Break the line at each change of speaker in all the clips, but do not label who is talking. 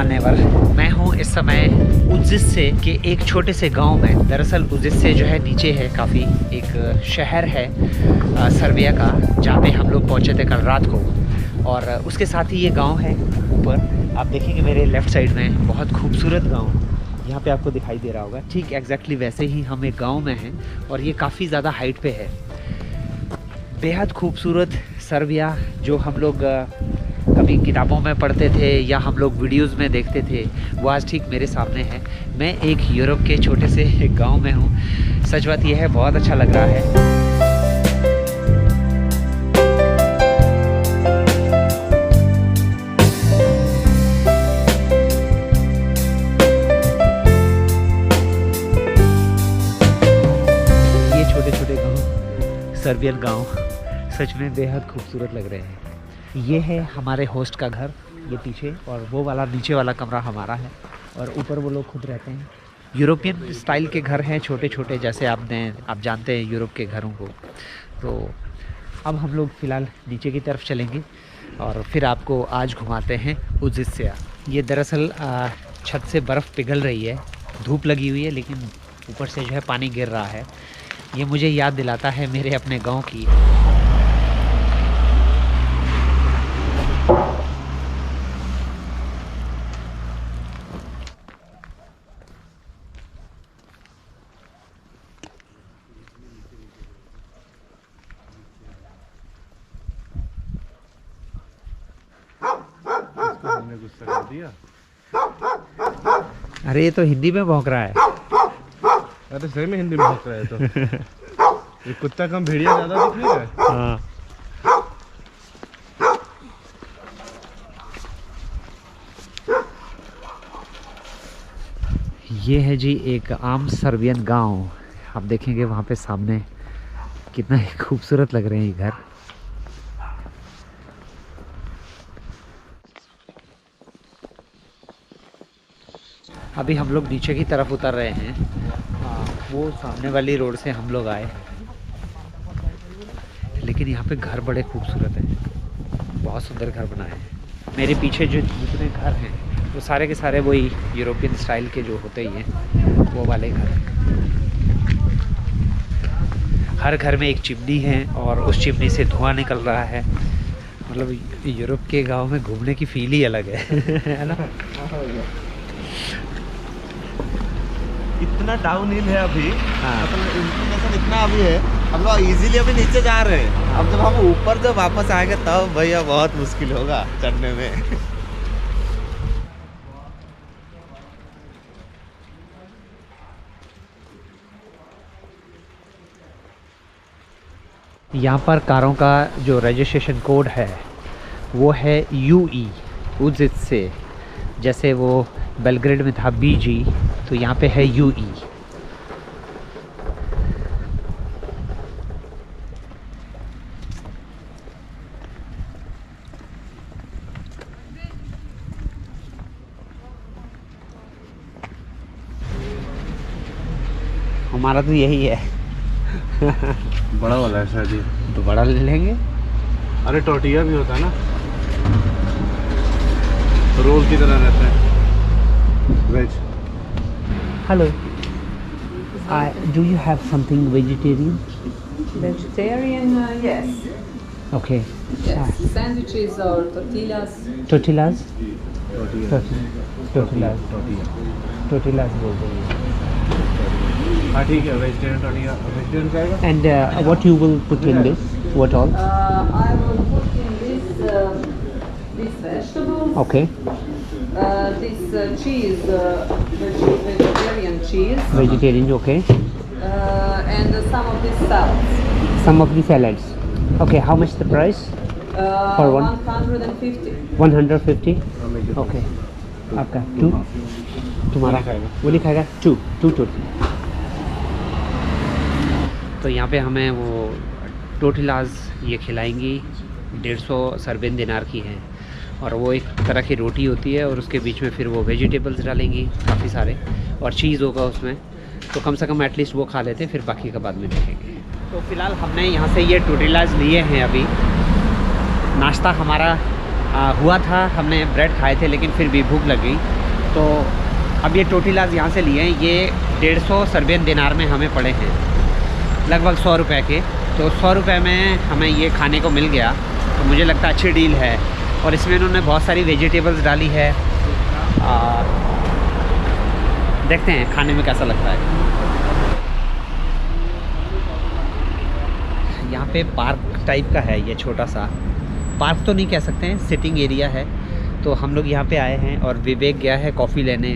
Never. मैं हूँ इस समय उजिस्से के एक छोटे से गांव में। दरअसल उजिस्से जो है नीचे है, काफ़ी एक शहर है सर्बिया का, जहाँ पे हम लोग पहुँचे थे कल रात को। और उसके साथ ही ये गांव है ऊपर। आप देखेंगे मेरे लेफ़्ट साइड में बहुत खूबसूरत गांव यहाँ पे आपको दिखाई दे रहा होगा। ठीक एग्जैक्टली वैसे ही हम एक गाँव में हैं और ये काफ़ी ज़्यादा हाइट पे है। बेहद खूबसूरत सर्बिया, जो हम लोग कभी किताबों में पढ़ते थे या हम लोग वीडियोस में देखते थे, वो आज ठीक मेरे सामने है। मैं एक यूरोप के छोटे से एक गांव में हूँ। सच बात यह है, बहुत अच्छा लग रहा है। ये छोटे छोटे गांव, सर्बियन गांव सच में बेहद खूबसूरत लग रहे हैं। ये है हमारे होस्ट का घर, ये पीछे, और वो वाला नीचे वाला कमरा हमारा है, और ऊपर वो लोग खुद रहते हैं। यूरोपियन स्टाइल के घर हैं, छोटे छोटे, जैसे आप जानते हैं यूरोप के घरों को। तो अब हम लोग फ़िलहाल नीचे की तरफ चलेंगे और फिर आपको आज घुमाते हैं उजिस्से। ये दरअसल छत से बर्फ़ पिघल रही है, धूप लगी हुई है, लेकिन ऊपर से जो है पानी गिर रहा है। ये मुझे याद दिलाता है मेरे अपने गाँव की।
गुस्सा कर दिया।
अरे ये तो हिंदी में भौंक रहा है।
अरे सही में हिंदी में भौंक रहा है तो ये कुत्ता कम भेड़िया ज्यादा दिख रही है।
हाँ। ये है जी एक आम सर्बियन गांव। आप देखेंगे वहाँ पे सामने कितना ही खूबसूरत लग रहे हैं ये घर। अभी हम लोग नीचे की तरफ उतर रहे हैं। वो सामने वाली रोड से हम लोग आए, लेकिन यहाँ पे घर बड़े खूबसूरत हैं, बहुत सुंदर घर बनाए हैं। मेरे पीछे जो जितने घर हैं वो सारे के सारे वही यूरोपियन स्टाइल के जो होते ही हैं, वो वाले घर। हर घर में एक चिमनी है और उस चिमनी से धुआं निकल रहा है। मतलब यूरोप के गांव में घूमने की फील ही अलग है ना।
इतना डाउन हिल है अभी।
हाँ।
मतलब इंक्लिनेशन इतना अभी है, हम लोग इजीली अभी नीचे जा रहे हैं। अब जब हम ऊपर जब वापस आएंगे तब भैया बहुत मुश्किल होगा चढ़ने में।
यहाँ पर कारों का जो रजिस्ट्रेशन कोड है वो है UE, उजिस्से। जैसे वो बेलग्रेड में था BG, तो यहाँ पे है UE। हमारा तो यही है।
बड़ा वाला है शायद ये।
तो बड़ा ले लेंगे।
अरे टोर्टिया भी होता है ना, रोल की तरह रहता है। Veg.
Hello, do you have something vegetarian?
Vegetarian, yes.
Okay.
Yes. Sandwiches or tortillas.
Tortillas,
tortilla.
Tortillas,
tortilla.
Tortillas बोल देंगे।
हाँ ठीक है, वेजिटेरियन टोर्टिया। वेजिटेरियन का आएगा।
And what you will put in this, what all?
I will put in this vegetables.
Okay,
This cheese, vegetarian cheese,
vegetarian, okay.
and some of this salads.
Some of the salads. Okay, how much the price? For one?
150.
150? Okay. आपका 2? तुम्हारा
खाएगा।
वो नहीं खाएगा? 2 टोटी। तो यहाँ पे हमें वो टोटिलाज ये खिलाएंगी, 150 सर्बियन दिनार की हैं, और वो एक तरह की रोटी होती है और उसके बीच में फिर वो वेजिटेबल्स डालेंगी काफ़ी सारे, और चीज़ होगा उसमें। तो कम से कम एटलीस्ट वो खा लेते हैं, फिर बाकी का बाद में देखेंगे। तो फ़िलहाल हमने यहाँ से ये टोटिलाज लिए हैं। अभी नाश्ता हमारा हुआ था, हमने ब्रेड खाए थे लेकिन फिर भी भूख लग गई। तो अब ये टोटिलाज यहाँ से लिए हैं, ये 150 सर्बियन दिनार में हमें पड़े हैं, लगभग 100 रुपये के। तो 100 रुपये में हमें ये खाने को मिल गया, तो मुझे लगता है अच्छी डील है। और इसमें इन्होंने बहुत सारी वेजिटेबल्स डाली है। देखते हैं खाने में कैसा लगता है। यहाँ पे पार्क टाइप का है, ये छोटा सा पार्क तो नहीं कह सकते हैं, सिटिंग एरिया है। तो हम लोग यहाँ पे आए हैं और विवेक गया है कॉफ़ी लेने,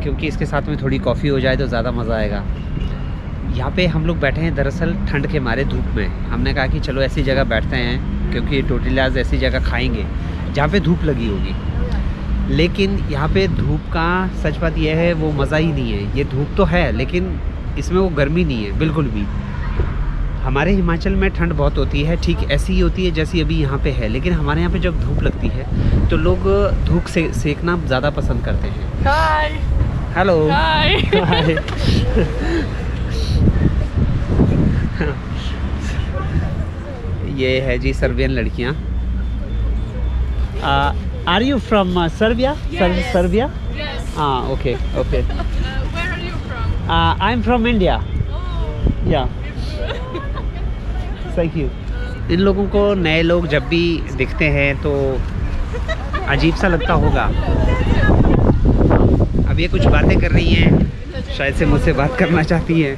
क्योंकि इसके साथ में थोड़ी कॉफ़ी हो जाए तो ज़्यादा मज़ा आएगा। यहाँ पे हम लोग बैठे हैं दरअसल ठंड के मारे, धूप में। हमने कहा कि चलो ऐसी जगह बैठते हैं, क्योंकि टोटिलाज ऐसी जगह खाएंगे जहाँ पे धूप लगी होगी। लेकिन यहाँ पे धूप का सच बात यह है, वो मज़ा ही नहीं है। ये धूप तो है लेकिन इसमें वो गर्मी नहीं है बिल्कुल भी। हमारे हिमाचल में ठंड बहुत होती है, ठीक ऐसी ही होती है जैसी अभी यहाँ पे है, लेकिन हमारे यहाँ पे जब धूप लगती है तो लोग धूप से सेकना ज़्यादा पसंद करते हैं।
Hi
hello
hi
hi. ये है जी सर्बियन लड़कियाँ। Are you from Serbia?
Yes.
Serbia?
yes
हाँ, okay okay.
where are you from?
I am from India.
oh
yeah thank you. इन लोगों को नए लोग जब भी दिखते हैं तो अजीब सा लगता होगा। अब ये कुछ बातें कर रही हैं, शायद से मुझसे बात करना चाहती हैं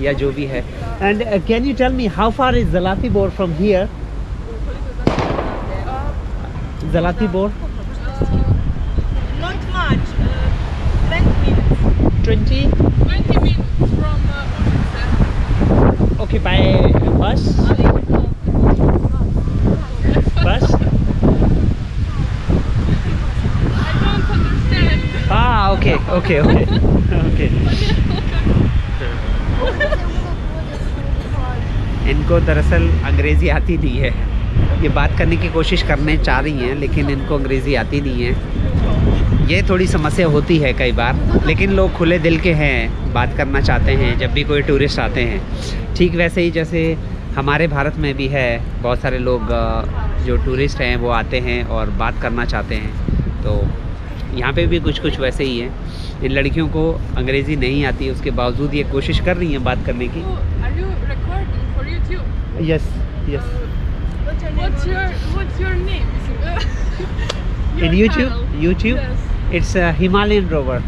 या जो भी है। And can you tell me how far is Zlatibor from here? Zlatibor?
Not much. 20 minutes.
20?
20 minutes from Užice.
Okay, by bus? Bus?
I don't understand.
Ah, okay, okay, okay, okay. इनको दरअसल अंग्रेज़ी आती नहीं है। ये बात करने की कोशिश करने चाह रही हैं लेकिन इनको अंग्रेज़ी आती नहीं है। ये थोड़ी समस्या होती है कई बार, लेकिन लोग खुले दिल के हैं, बात करना चाहते हैं जब भी कोई टूरिस्ट आते हैं। ठीक वैसे ही जैसे हमारे भारत में भी है, बहुत सारे लोग जो टूरिस्ट हैं वो आते हैं और बात करना चाहते हैं। तो यहाँ पे भी कुछ कुछ वैसे ही है। इन लड़कियों को अंग्रेज़ी नहीं आती, उसके बावजूद ये कोशिश कर रही हैं बात करने की।
Oh, are you recording for YouTube?
Yes yes.
What's your name? Your
In YouTube?
channel.
YouTube?
Yes.
It's a Himalayan rover.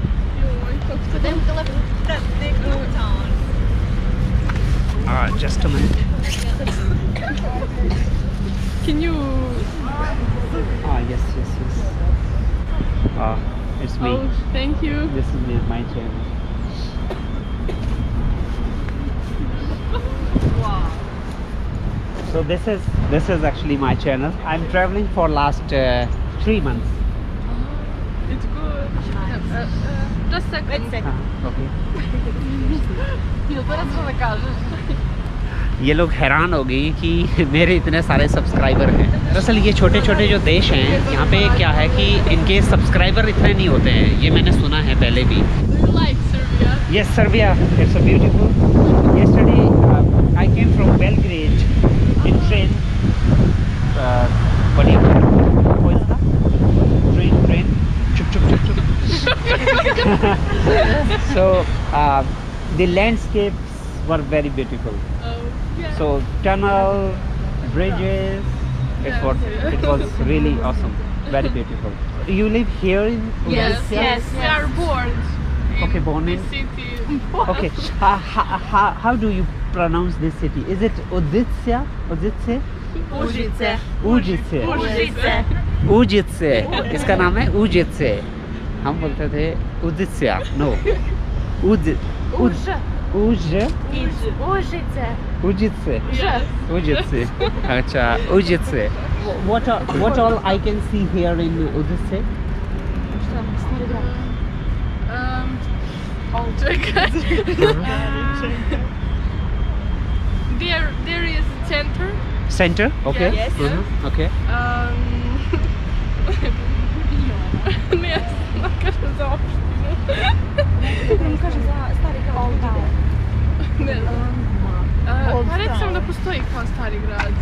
Just a minute.
Can you?
Yes. It's me.
Oh, thank you.
This is my channel. So this is actually my channel. I'm traveling for last 3 months.
It's good. Just a second.
Okay.
Закажешь.
ये लोग हैरान हो गई कि मेरे इतने सारे subscriber हैं। दरअसल ये छोटे छोटे जो देश हैं, यहाँ पे क्या है कि इनके सब्सक्राइबर इतने नहीं होते हैं, ये मैंने सुना है पहले भी।
Do you like Serbia?
Yes, Serbia. It's a beautiful. Yesterday, I came from Belgrade in train. What do you call? What is that? Train. Chuk. So the landscapes were very beautiful.
Oh, yeah.
So tunnel, bridges. It was really awesome. Very beautiful. You live here in?
Yes. We are bored.
Okay, born in.
This city.
Okay. How do you pronounce this city? Is it Uzice?
Užice.
Užice.
Užice.
Užice. इसका नाम है Užice. हम बोलते थे Uzice. No.
Už.
Užice.
Užice.
Yes.
Užice. अच्छा, Užice. What all I can see here in Užice?
I'll check. There is a center.
Center? Okay.
Yes.
Okay.
Не знам кажа за opštinu. Ne znam. Pa recimo da postoji kao stari grad.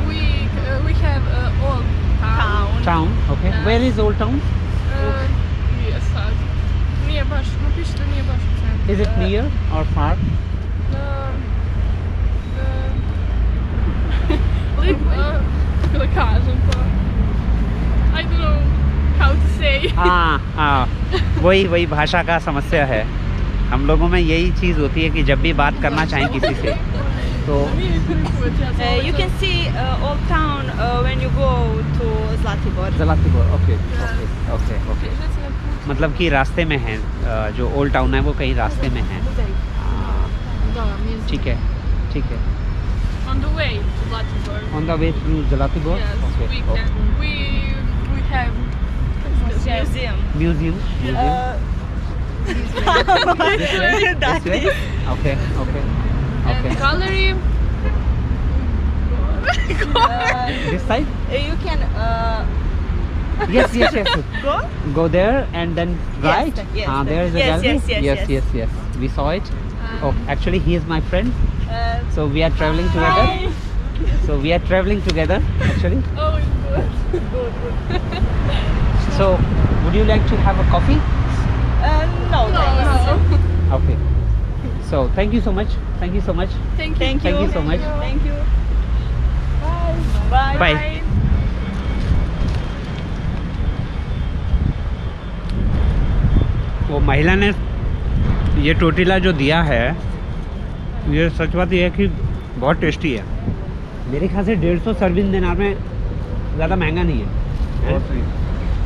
we have Old Town.
Town, okay.
Yeah.
Where is Old Town?
Yes, near Baš, напишите near Baš центр.
Is it near or far?
Kako kažem to? I don't know how to say.
हाँ, वही भाषा का समस्या है। हम लोगों में यही चीज़ होती है कि जब भी बात करना चाहें किसी से तो
You can see Old Town when you go to Zlatibor.
Zlatibor, okay, okay. मतलब कि रास्ते में है, जो ओल्ड टाउन है वो कहीं रास्ते में है। ठीक है।
On the way to Zlatibor.
On the way through Zlatibor?
Yes,
Okay.
we can. We have
Museum.
Museum? This way? Okay.
and gallery.
This side?
You can
Yes.
go.
Go there and then right?
yes,
There is a
yes,
gallery?
yes.
Yes. We saw it. Oh, actually he is my friend. So we are traveling together. Actually.
Oh, it's good.
So would you like to have a coffee?
No, thanks.
No.
Okay. So thank you so much.
Thank you.
Thank
Thank you so much.
Thank you. Bye.
Bye. वो महिला ने ये टोटीला जो दिया है, ये सच बात ये है कि बहुत टेस्टी है। मेरे ख्याल से 150 सर्विस दिनार में ज़्यादा महंगा नहीं है।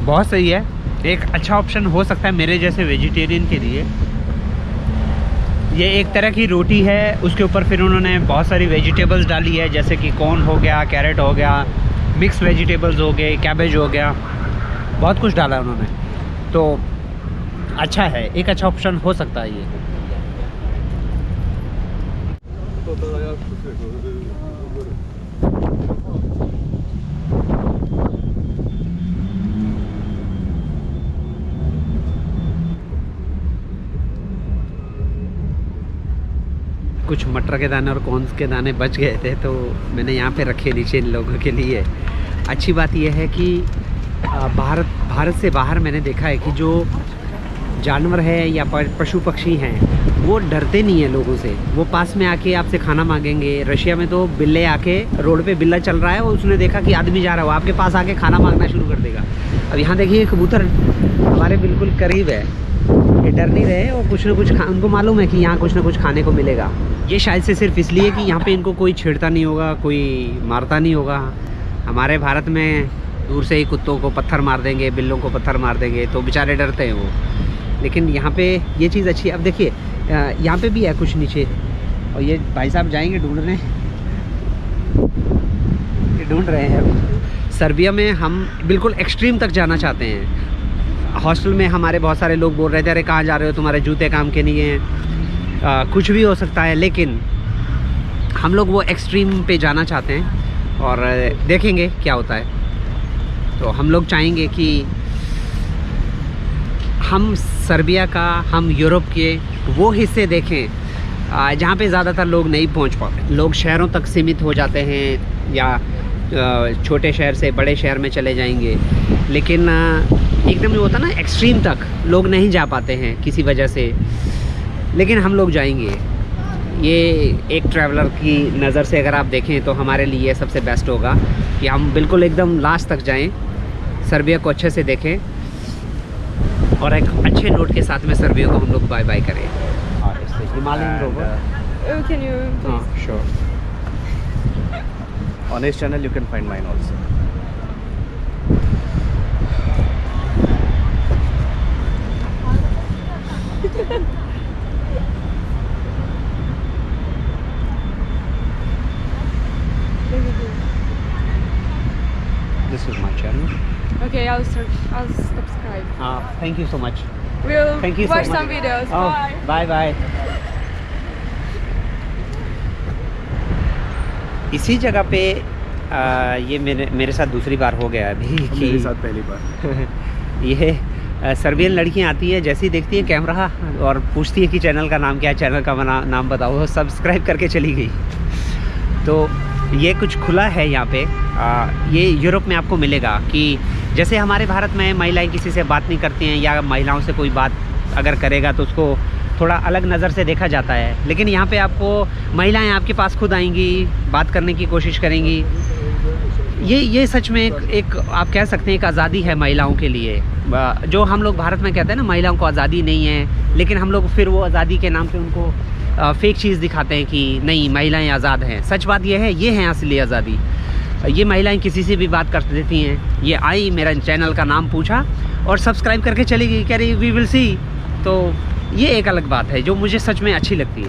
बहुत सही है। एक अच्छा ऑप्शन हो सकता है मेरे जैसे वेजिटेरियन के लिए। ये एक तरह की रोटी है, उसके ऊपर फिर उन्होंने बहुत सारी वेजिटेबल्स डाली है, जैसे कि कॉर्न हो गया, कैरेट हो गया, मिक्स वेजिटेबल्स हो गए, कैबेज हो गया, बहुत कुछ डाला उन्होंने। तो अच्छा है, एक अच्छा ऑप्शन हो सकता है ये। कुछ मटर के दाने और कॉर्न्स के दाने बच गए थे, तो मैंने यहाँ पे रखे नीचे इन लोगों के लिए। अच्छी बात यह है कि भारत से बाहर मैंने देखा है कि जो जानवर है या पशु पक्षी हैं वो डरते नहीं हैं लोगों से। वो पास में आके आपसे खाना मांगेंगे। रशिया में तो बिल्ले आके, रोड पे बिल्ला चल रहा है, वो उसने देखा कि आदमी जा रहा है, वो आपके पास आके खाना मांगना शुरू कर देगा। अब यहाँ देखिए कबूतर हमारे बिल्कुल करीब है, ये डर नहीं रहे और कुछ ना कुछ उनको मालूम है कि यहाँ कुछ ना कुछ खाने को मिलेगा। ये शायद से सिर्फ इसलिए कि यहाँ पे इनको कोई छेड़ता नहीं होगा, कोई मारता नहीं होगा। हमारे भारत में दूर से ही कुत्तों को पत्थर मार देंगे, बिल्लों को पत्थर मार देंगे, तो बेचारे डरते हैं वो। लेकिन यहाँ पे ये चीज़ अच्छी है। अब देखिए यहाँ पे भी है कुछ नीचे, और ये भाई साहब जाएंगे ढूंढने, ये ढूंढ रहे हैं अभी। सर्बिया में हम बिल्कुल एक्सट्रीम तक जाना चाहते हैं। हॉस्टल में हमारे बहुत सारे लोग बोल रहे थे, अरे कहाँ जा रहे हो, तुम्हारे जूते काम के नहीं हैं, कुछ भी हो सकता है। लेकिन हम लोग वो एक्सट्रीम पे जाना चाहते हैं और देखेंगे क्या होता है। तो हम लोग चाहेंगे कि हम सर्बिया का, हम यूरोप के वो हिस्से देखें जहाँ पे ज़्यादातर लोग नहीं पहुँच पाते। लोग शहरों तक सीमित हो जाते हैं या छोटे शहर से बड़े शहर में चले जाएंगे, लेकिन एकदम जो होता है ना एक्सट्रीम तक लोग नहीं जा पाते हैं किसी वजह से। लेकिन हम लोग जाएंगे। ये एक ट्रैवलर की नज़र से अगर आप देखें तो हमारे लिए सबसे बेस्ट होगा कि हम बिल्कुल एकदम लास्ट तक जाएं, सर्बिया को अच्छे से देखें और एक अच्छे नोट के साथ में सर्बिया को हम लोग बाय बाय करें। और इससे Himalayan rover
Can you please?
Sure.
On his channel you can find mine also.
This is my channel.
Okay, I'll subscribe.
Thank you so much.
We'll
Thank you so
watch
much.
some videos.
Oh,
Bye.
bye. इसी जगह पे ये मेरे साथ दूसरी बार हो गया अभी कि
मेरे साथ पहली बार।
ये सर्बियन लड़कियां आती है, जैसे ही देखती है कैमरा और पूछती है कि चैनल का नाम क्या है, चैनल का नाम बताओ, सब्सक्राइब करके चली गई। तो ये कुछ खुला है यहाँ पे। ये यूरोप में आपको मिलेगा कि जैसे हमारे भारत में महिलाएं किसी से बात नहीं करती हैं या महिलाओं से कोई बात अगर करेगा तो उसको थोड़ा अलग नज़र से देखा जाता है, लेकिन यहाँ पे आपको महिलाएं आपके पास खुद आएंगी, बात करने की कोशिश करेंगी। ये सच में एक आप कह सकते हैं एक आज़ादी है महिलाओं के लिए। जो हम लोग भारत में कहते हैं ना महिलाओं को आज़ादी नहीं है, लेकिन हम लोग फिर वो आज़ादी के नाम पे उनको फेक चीज़ दिखाते हैं कि नहीं महिलाएं आज़ाद हैं। सच बात ये है असली आज़ादी। ये महिलाएं किसी से भी बात कर देती हैं। ये आई, मेरा चैनल का नाम पूछा और सब्सक्राइब करके चली गई, कह रही वी विल सी। तो ये एक अलग बात है जो मुझे सच में अच्छी लगती है।